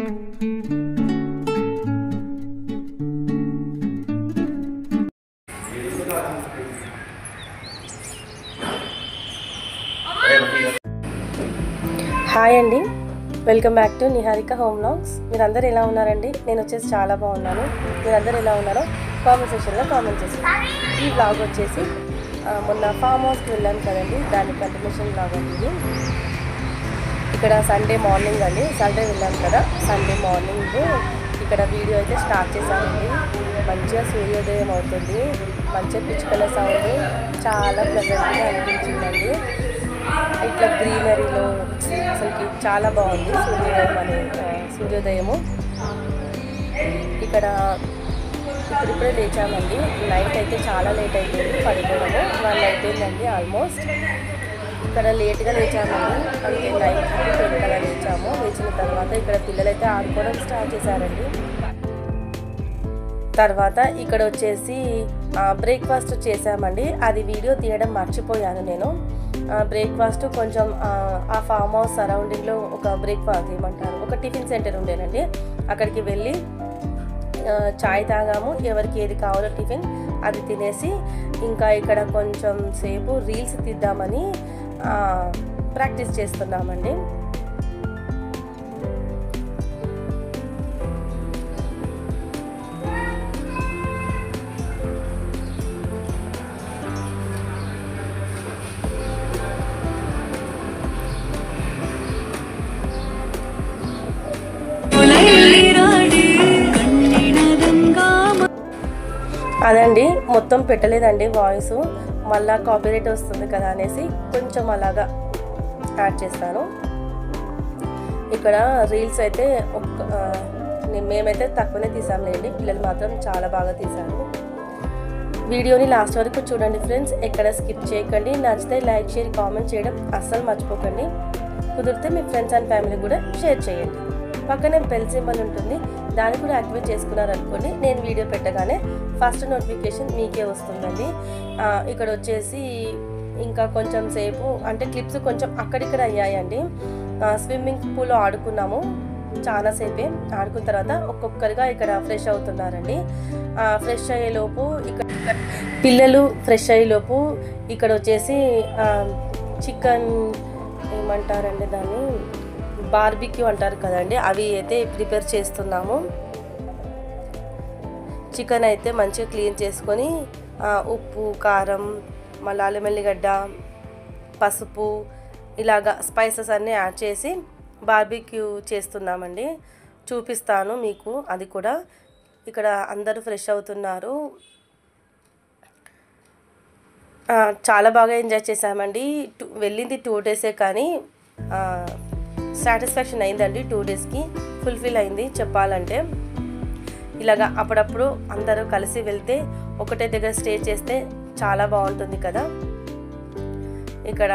Hi అండి, welcome back to Niharika home vlogs. మీరందరూ ఎలా ఉన్నారండి? నేను వచ్చేసి చాలా బాగున్నాను. మీరందరూ ఎలా ఉన్నారో కామెంట్ సెక్షన్లో కామెంట్ చేస్తాను. ఈ వ్లాగ్ వచ్చేసి మొన్న ఫామ్ హౌస్కి వెళ్ళాను కదండి, దాని కంటిన్యూషన్ వ్లాగ్ అండి. ఇక్కడ సండే మార్నింగ్ అండి, సండే వెళ్ళాను కదా, సండే మార్నింగ్ ఇక్కడ వీడియో అయితే స్టార్ట్ చేశానండి. మంచిగా సూర్యోదయం అవుతుంది, మంచిగా పిచ్చుకల సౌండ్ చాలా ప్లెజెంట్గా అనిపించిందండి. ఇట్లా గ్రీనరీలో అసలుకి చాలా బాగుంది సూర్యోదయము. ఇక్కడ ఇప్పుడిప్పుడే లేచామండి. నైట్ అయితే చాలా లేట్ అయిపోయింది, పడుకోవడము 1 అయిపోయిందండి ఆల్మోస్ట్. ఇక్కడ లేట్గా లేచామండి, అంటే 9:30 కల్లా లేచాము. లేచిన తర్వాత ఇక్కడ పిల్లలైతే ఆడుకోవడం స్టార్ట్ చేశారండి. తర్వాత ఇక్కడ వచ్చేసి బ్రేక్ఫాస్ట్ చేసామండి. అది వీడియో తీయడం మర్చిపోయాను నేను. బ్రేక్ఫాస్ట్ కొంచెం ఆ ఫామ్ హౌస్ సరౌండింగ్లో ఒక బ్రేక్ఫాస్ట్ ఏమంటారు, ఒక టిఫిన్ సెంటర్ ఉండేనండి. అక్కడికి వెళ్ళి చాయ్ తాగాము, ఎవరికి ఏది కావాలో టిఫిన్ అది తినేసి ఇంకా ఇక్కడ కొంచెం సేపు రీల్స్ తీద్దామని ప్రాక్టీస్ చేస్తున్నామండి. అదండి, మొత్తం పెట్టలేదండి వాయిస్, మళ్ళా కాపీరైట్ వస్తుంది కదా అనేసి కొంచెం అలాగా యాడ్ చేస్తాను. ఇక్కడ రీల్స్ అయితే మేమైతే తక్కువనే తీసాంలేండి, పిల్లలు మాత్రం చాలా బాగా తీశారు. వీడియోని లాస్ట్ వరకు చూడండి ఫ్రెండ్స్, ఎక్కడ స్కిప్ చేయకండి. నచ్చితే లైక్, షేర్, కామెంట్ చేయడం అస్సలు మర్చిపోకండి. కుదిరితే మీ ఫ్రెండ్స్ అండ్ ఫ్యామిలీ కూడా షేర్ చేయండి. పక్కనే బెల్ సింబల్ ఉంటుంది, దాన్ని కూడా యాక్టివేట్ చేసుకున్నారనుకోండి, నేను వీడియో పెట్టగానే ఫస్ట్ నోటిఫికేషన్ మీకే వస్తుందండి. ఇక్కడ వచ్చేసి ఇంకా కొంచెం సేపు అంటే క్లిప్స్ కొంచెం అక్కడిక్కడ అయ్యాయండి. స్విమ్మింగ్ పూల్లో ఆడుకున్నాము చాలాసేపే. ఆడుకున్న తర్వాత ఒక్కొక్కరిగా ఇక్కడ ఫ్రెష్ అవుతున్నారండి. ఫ్రెష్ అయ్యేలోపు పిల్లలు ఫ్రెష్ అయ్యేలోపు ఇక్కడ వచ్చేసి చికెన్ ఏమంటారండి దాన్ని, బార్బిక్యూ అంటారు కదండి, అవి అయితే ప్రిపేర్ చేస్తున్నాము. చికెన్ అయితే మంచిగా క్లీన్ చేసుకొని ఉప్పు, కారం, మళ్ళీ అల్లం ఎల్లిగడ్డ, పసుపు ఇలాగా స్పైసెస్ అన్నీ యాడ్ చేసి బార్బిక్యూ చేస్తున్నామండి. చూపిస్తాను మీకు అది కూడా. ఇక్కడ అందరూ ఫ్రెష్ అవుతున్నారు. చాలా బాగా ఎంజాయ్ చేసామండి. వెళ్ళింది 2 డేసే కానీ సాటిస్ఫాక్షన్ అయిందండి. 2 డేస్కి ఫుల్ఫిల్ అయింది చెప్పాలంటే. ఇలాగా అప్పుడప్పుడు అందరూ కలిసి వెళ్తే ఒకటే దగ్గర స్టే చేస్తే చాలా బాగుంటుంది కదా. ఇక్కడ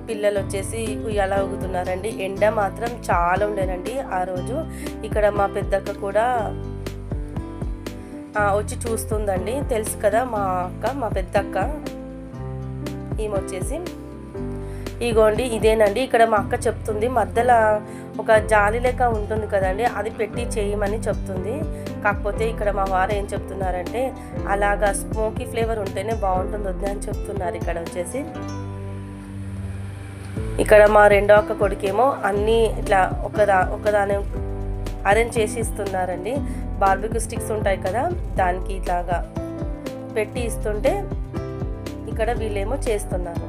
పిల్లలు వచ్చేసి ఉయ్యాల ఊగుతున్నారండి. ఎండ మాత్రం చాలా ఉండేనండి ఆ రోజు. ఇక్కడ మా పెద్దక్క కూడా వచ్చి చూస్తుందండి, తెలుసు కదా మా అక్క, మా పెద్దక్క. ఈమె వచ్చేసి ఇగోండి ఇదేనండి. ఇక్కడ మా అక్క చెప్తుంది, మధ్యలో ఒక జాలి లెక్క ఉంటుంది కదండి, అది పెట్టి చేయమని చెప్తుంది. కాకపోతే ఇక్కడ మా వారు ఏం చెప్తున్నారంటే, అలాగా స్మోకీ ఫ్లేవర్ ఉంటేనే బాగుంటుంది వద్దు అని చెప్తున్నారు. ఇక్కడ వచ్చేసి ఇక్కడ మా రెండో అక్క కొడుకేమో అన్నీ ఇట్లా ఒకదాని అరేంజ్ చేసి ఇస్తున్నారండి. బార్బిక్యూ స్టిక్స్ ఉంటాయి కదా, దానికి ఇట్లాగా పెట్టి ఇస్తుంటే ఇక్కడ వీళ్ళేమో చేస్తున్నారు.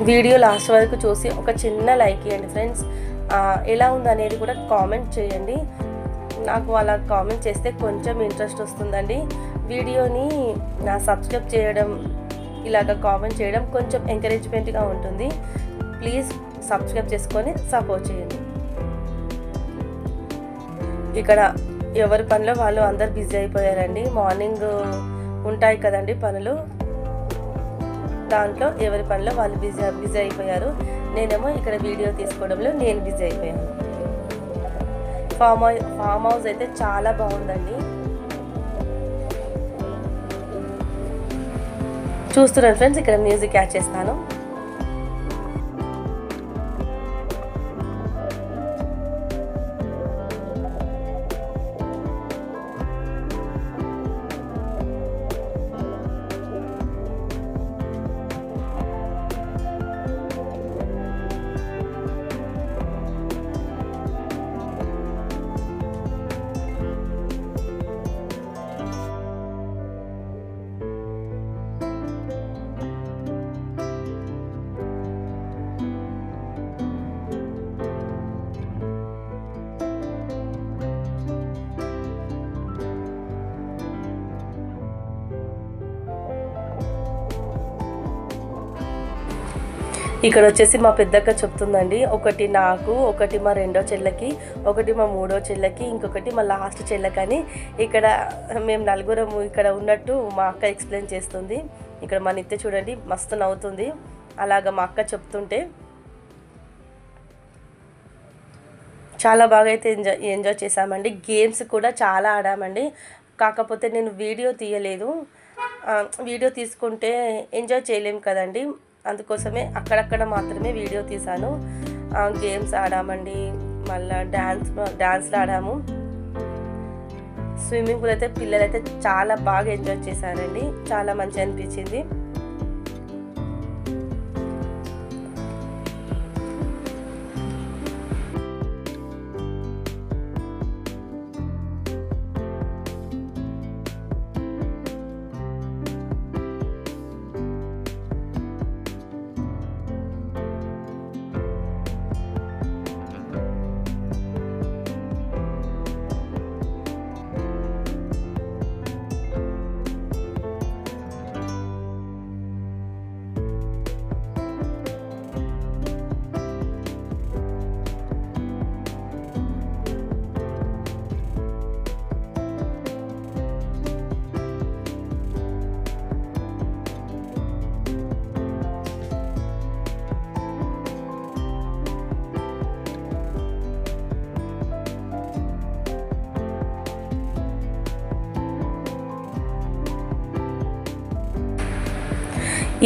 వీడియో లాస్ట్ వరకు చూసి ఒక చిన్న లైక్ ఇవ్వండి ఫ్రెండ్స్. ఎలా ఉందనేది కూడా కామెంట్ చేయండి. నాకు అలా కామెంట్ చేస్తే కొంచెం ఇంట్రెస్ట్ వస్తుందండి. వీడియోని సబ్స్క్రైబ్ చేయడం, ఇలాగ కామెంట్ చేయడం కొంచెం ఎంకరేజ్మెంట్గా ఉంటుంది. ప్లీజ్ సబ్స్క్రైబ్ చేసుకొని సపోర్ట్ చేయండి. ఇక్కడ ఎవరి పనిలో వాళ్ళు అందరు బిజీ అయిపోయారండి. మార్నింగ్ ఉంటాయి కదండి పనులు, దాంట్లో ఎవరి పనిలో వాళ్ళు బిజీ అయిపోయారు. నేనేమో ఇక్కడ వీడియో తీసుకోవడంలో నేను బిజీ అయిపోయాను. ఫామ్ హౌస్ అయితే చాలా బాగుందండి. చూస్తున్నాను ఫ్రెండ్స్, ఇక్కడ మ్యూజిక్ యాడ్ చేస్తాను. ఇక్కడ వచ్చేసి మా పెద్దక్క చెప్తుందండి, ఒకటి నాకు, ఒకటి మా రెండో చెల్లెకి, ఒకటి మా మూడో చెల్లెకి, ఇంకొకటి మా లాస్ట్ చెల్లెకని. ఇక్కడ మేము నలుగురము ఇక్కడ ఉన్నట్టు మా అక్క ఎక్స్ప్లెయిన్ చేస్తుంది. ఇక్కడ మా నిత్య చూడండి మస్తు నవ్వుతుంది అలాగా మా అక్క చెప్తుంటే. చాలా బాగా అయితే ఎంజాయ్ చేసామండి. గేమ్స్ కూడా చాలా ఆడామండి. కాకపోతే నేను వీడియో తీయలేదు, వీడియో తీసుకుంటే ఎంజాయ్ చేయలేము కదండి, అందుకోసమే అక్కడక్కడ మాత్రమే వీడియో తీసాను. గేమ్స్ ఆడామండి, మళ్ళీ డ్యాన్స్లో ఆడాము. స్విమ్మింగ్ పూల్ అయితే పిల్లలైతే చాలా బాగా ఎంజాయ్ చేశారండి, చాలా మంచిగా అనిపించింది.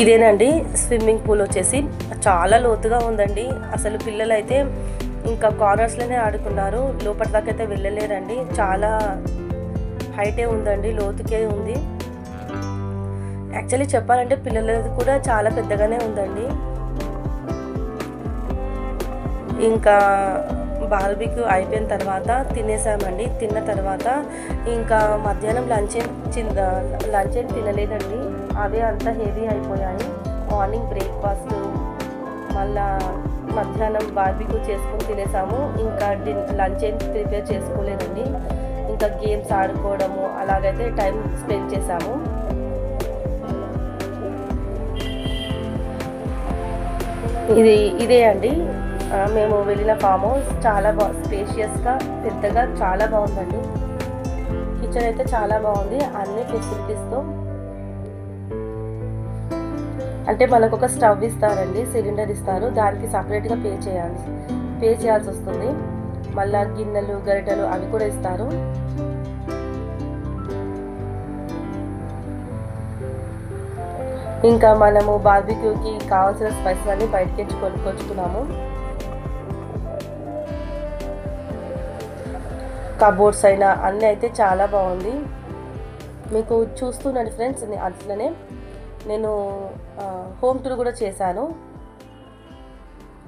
ఇదేనండి స్విమ్మింగ్ పూల్ వచ్చేసి చాలా లోతుగా ఉందండి. అసలు పిల్లలు అయితే ఇంకా కార్నర్స్లోనే ఆడుకున్నారు, లోపల దాకా అయితే వెళ్ళలేరండి. చాలా హైటే ఉందండి, లోతుకే ఉంది. యాక్చువల్లీ చెప్పాలంటే పిల్లలది కూడా చాలా పెద్దగానే ఉందండి. ఇంకా బార్బీక్యూ అయిపోయిన తర్వాత తినేసామండి. తిన్న తర్వాత ఇంకా మధ్యాహ్నం లంచ్ ఏం తినలేదండి, అవే అంతా హెవీ అయిపోయాయి. మార్నింగ్ బ్రేక్ఫాస్ట్, మళ్ళా మధ్యాహ్నం బార్బీక్యూ చేసుకుని తినేసాము. ఇంకా లంచ్ ఏం ప్రిపేర్ చేసుకోలేదండి. ఇంకా గేమ్స్ ఆడుకోవడము అలాగైతే టైం స్పెండ్ చేసాము. ఇదే అండి మేము వెళ్ళిన ఫామ్ హౌస్. చాలా స్పేషియస్గా పెద్దగా చాలా బాగుందండి. కిచెన్ అయితే చాలా బాగుంది, అన్ని ఫెసిలిటీస్తో. అంటే మనకు ఒక స్టవ్ ఇస్తారండి, సిలిండర్ ఇస్తారు, దానికి సపరేట్గా పే చేయాల్సి వస్తుంది. మళ్ళీ గిన్నెలు గరిటెలు అవి కూడా ఇస్తారు. ఇంకా మనము బార్బిక్యూకి కావాల్సిన స్పైసెస్ అన్ని బయటకి కొనుక్కొచ్చుకున్నాము. కబోర్డ్స్ అయినా అన్నీ అయితే చాలా బాగుంది. మీకు చూస్తున్నాను ఫ్రెండ్స్, అట్లనే నేను హోమ్ టూర్ కూడా చేశాను.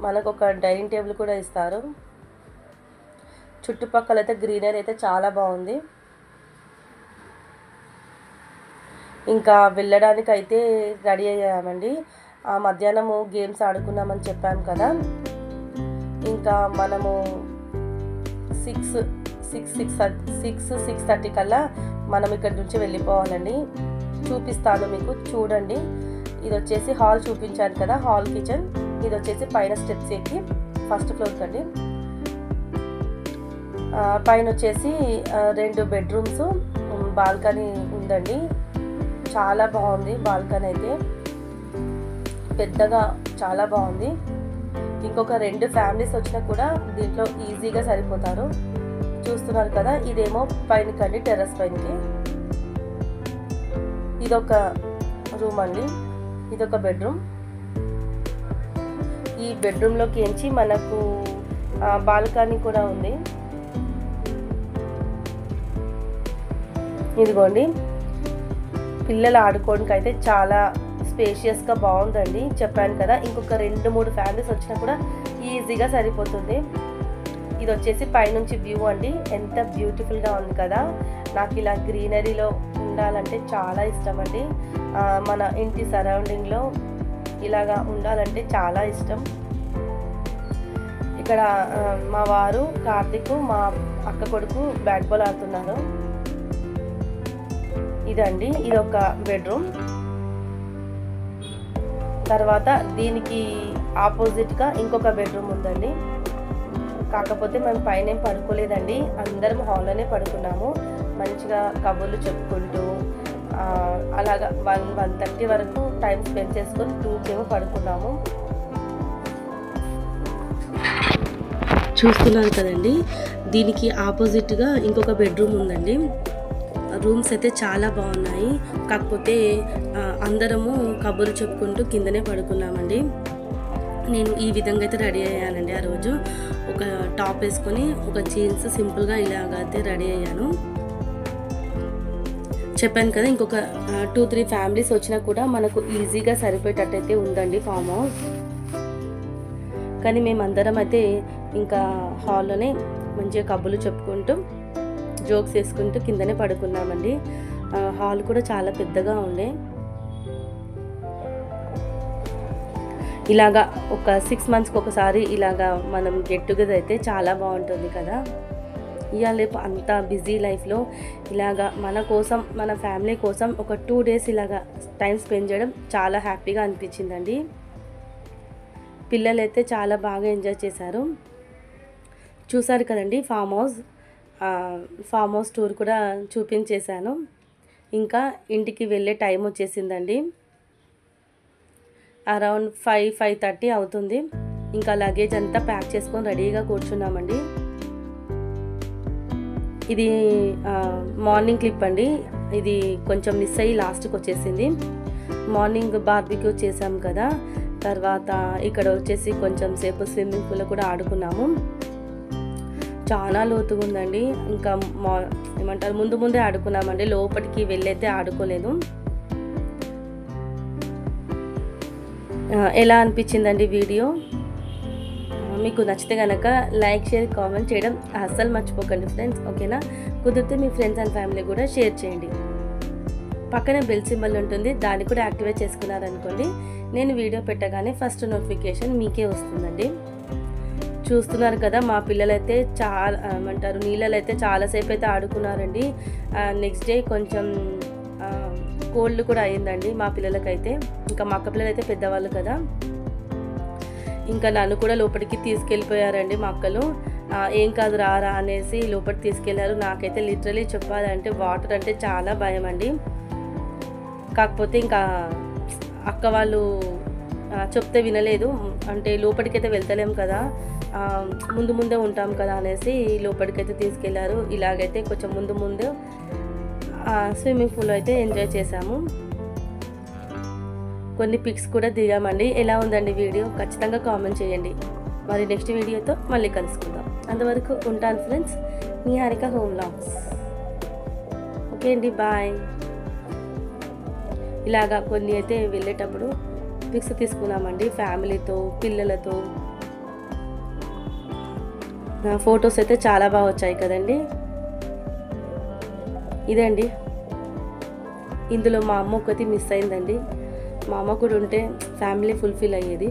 మనకు ఒక డైనింగ్ టేబుల్ కూడా ఇస్తారు. చుట్టుపక్కల అయితే గ్రీనరీ అయితే చాలా బాగుంది. ఇంకా వెళ్ళడానికి అయితే రెడీ అయ్యామండి. మధ్యాహ్నము గేమ్స్ ఆడుకున్నామని చెప్పాము కదా, ఇంకా మనము 6:30 కల్లా మనం ఇక్కడి నుంచి వెళ్ళిపోవాలండి. చూపిస్తాను మీకు, చూడండి. ఇది వచ్చేసి హాల్ చూపించాను కదా, హాల్ కిచెన్. ఇది వచ్చేసి పైన స్టెప్స్ ఎక్కి ఫస్ట్ ఫ్లోర్ కండి. పైన వచ్చేసి 2 బెడ్రూమ్స్, బాల్కనీ ఉందండి. చాలా బాగుంది బాల్కనీ అయితే, పెద్దగా చాలా బాగుంది. ఇంకొక 2 ఫ్యామిలీస్ వచ్చినా కూడా దీంట్లో ఈజీగా సరిపోతారు. చూస్తున్నారు కదా, ఇదేమో పైనకండి, టెర్రస్ పైనకి. ఇదొక రూమ్ అండి, ఇదొక బెడ్రూమ్. ఈ బెడ్రూమ్లోకి ఎంచి మనకు బాల్కనీ కూడా ఉంది. ఇదిగోండి, పిల్లలు ఆడుకోవడానికి అయితే చాలా స్పేషియస్గా బాగుందండి. చెప్పాను కదా, ఇంకొక 2-3 ఫ్యామిలీస్ వచ్చినా కూడా ఈజీగా సరిపోతుంది. ఇది వచ్చేసి పైనుంచి వ్యూ అండి, ఎంత బ్యూటిఫుల్గా ఉంది కదా. నాకు ఇలా గ్రీనరీలో ఉండాలంటే చాలా ఇష్టం అండి. మన ఇంటి సరౌండింగ్లో ఇలాగా ఉండాలంటే చాలా ఇష్టం. ఇక్కడ మా వారు కార్తీక్, మా అక్క కొడుకు బ్యాట్ బాల్ ఆడుతున్నారు. ఇదండి, ఇది ఒక బెడ్రూమ్. తర్వాత దీనికి ఆపోజిట్గా ఇంకొక బెడ్రూమ్ ఉందండి. కాకపోతే మేము పైన ఏం పడుకోలేదండి, అందరం హాల్లోనే పడుకున్నాము. మంచిగా కబుర్లు చెప్పుకుంటూ అలాగా 1:30 వరకు టైం స్పెండ్ చేసుకొని 2కేమో పడుకున్నాము. చూస్తున్నారు కదండి, దీనికి ఆపోజిట్గా ఇంకొక బెడ్రూమ్ ఉందండి. రూమ్స్ అయితే చాలా బాగున్నాయి. కాకపోతే అందరము కబుర్లు చెప్పుకుంటూ కిందనే పడుకున్నామండి. నేను ఈ విధంగా అయితే రెడీ అయ్యానండి. ఆ రోజు ఒక టాప్ వేసుకొని ఒక జీన్స్ సింపుల్గా ఇలాగైతే రెడీ అయ్యాను. చెప్పాను కదా, ఇంకొక 2-3 ఫ్యామిలీస్ వచ్చినా కూడా మనకు ఈజీగా సరిపోయేటట్టయితే ఉందండి ఫామ్ హౌస్. కానీ మేమందరం అయితే ఇంకా హాల్లోనే మంచిగా కబుర్లు చెప్పుకుంటూ జోక్స్ వేసుకుంటూ కిందనే పడుకున్నామండి. హాల్ కూడా చాలా పెద్దగా ఉండే. ఇలాగా ఒక 6 మంత్స్కి ఒకసారి ఇలాగా మనం గెట్ టుగెదర్ అయితే చాలా బాగుంటుంది కదా. ఇవాళ రేపు అంత బిజీ లైఫ్లో ఇలాగా మన కోసం, మన ఫ్యామిలీ కోసం ఒక 2 డేస్ ఇలాగా టైం స్పెండ్ చేయడం చాలా హ్యాపీగా అనిపించిందండి. పిల్లలైతే చాలా బాగా ఎంజాయ్ చేశారు. చూసారు కదండి ఫామ్ హౌస్ టూర్ కూడా చూపించేశాను. ఇంకా ఇంటికి వెళ్ళే టైం వచ్చేసిందండి. అరౌండ్ 5-5:30 అవుతుంది. ఇంకా లగేజ్ అంతా ప్యాక్ చేసుకొని రెడీగా కూర్చున్నామండి. ఇది మార్నింగ్ క్లిప్ అండి. ఇది కొంచెం మిస్ అయ్యి లాస్ట్కి వచ్చేసింది. మార్నింగ్ బార్బిక్యూ చేసాం కదా, తర్వాత ఇక్కడ వచ్చేసి కొంచెం సేపు స్విమ్మింగ్ పూల్లో కూడా ఆడుకున్నాము. చాలా లోతుగా ఉందండి. ఇంకా ఏమంటారు, ముందే ఆడుకున్నామండి, లోపలికి వెళ్ళైతే ఆడుకోలేదు. ఎలా అనిపించిందండి వీడియో? మీకు నచ్చితే కనుక లైక్, షేర్, కామెంట్ చేయడం అస్సలు మర్చిపోకండి ఫ్రెండ్స్, ఓకేనా? కుదిరితే మీ ఫ్రెండ్స్ అండ్ ఫ్యామిలీ కూడా షేర్ చేయండి. పక్కనే బెల్ సింబల్ ఉంటుంది, దాన్ని కూడా యాక్టివేట్ చేసుకున్నారనుకోండి, నేను వీడియో పెట్టగానే ఫస్ట్ నోటిఫికేషన్ మీకే వస్తుందండి. చూస్తున్నారు కదా, మా పిల్లలైతే చాలా ఏమంటారు, నీళ్ళలో అయితే చాలాసేపు అయితే ఆడుకున్నారండి. నెక్స్ట్ డే కొంచెం కోల్డ్ కూడా అయిందండి మా పిల్లలకైతే. ఇంకా మా అక్క పిల్లలు అయితే పెద్దవాళ్ళు కదా, ఇంకా నన్ను కూడా లోపలికి తీసుకెళ్ళిపోయారండి మా అక్కలు. ఏం కాదు రారా అనేసి లోపలికి తీసుకెళ్లారు. నాకైతే లిటరలీ చెప్పాలంటే వాటర్ అంటే చాలా భయం అండి. కాకపోతే ఇంకా అక్క వాళ్ళు చెప్తే వినలేదు. అంటే లోపలికైతే వెళ్తలేం కదా, ముందే ఉంటాం కదా అనేసి లోపలికైతే తీసుకెళ్లారు. ఇలాగైతే కొంచెం ముందు స్విమ్మింగ్ పూల్ అయితే ఎంజాయ్ చేసాము. కొన్ని పిక్స్ కూడా దిగామండి. ఎలా ఉందండి వీడియో? ఖచ్చితంగా కామెంట్ చేయండి. మరి నెక్స్ట్ వీడియోతో మళ్ళీ కలుసుకుందాం. అంతవరకు ఉంటాను ఫ్రెండ్స్, మీ హారిక హోమ్ వ్లాగ్స్. ఓకే అండి, బాయ్. ఇలాగా కొన్ని అయితే వెళ్ళేటప్పుడు పిక్స్ తీసుకున్నామండి ఫ్యామిలీతో, పిల్లలతో. ఫొటోస్ అయితే చాలా బాగా వచ్చాయి కదండి. ఇదండి, ఇందులో మా అమ్మ ఒకటి మిస్ అయిందండి. మా అమ్మ కూడా ఉంటే ఫ్యామిలీ ఫుల్ఫిల్ అయ్యేది.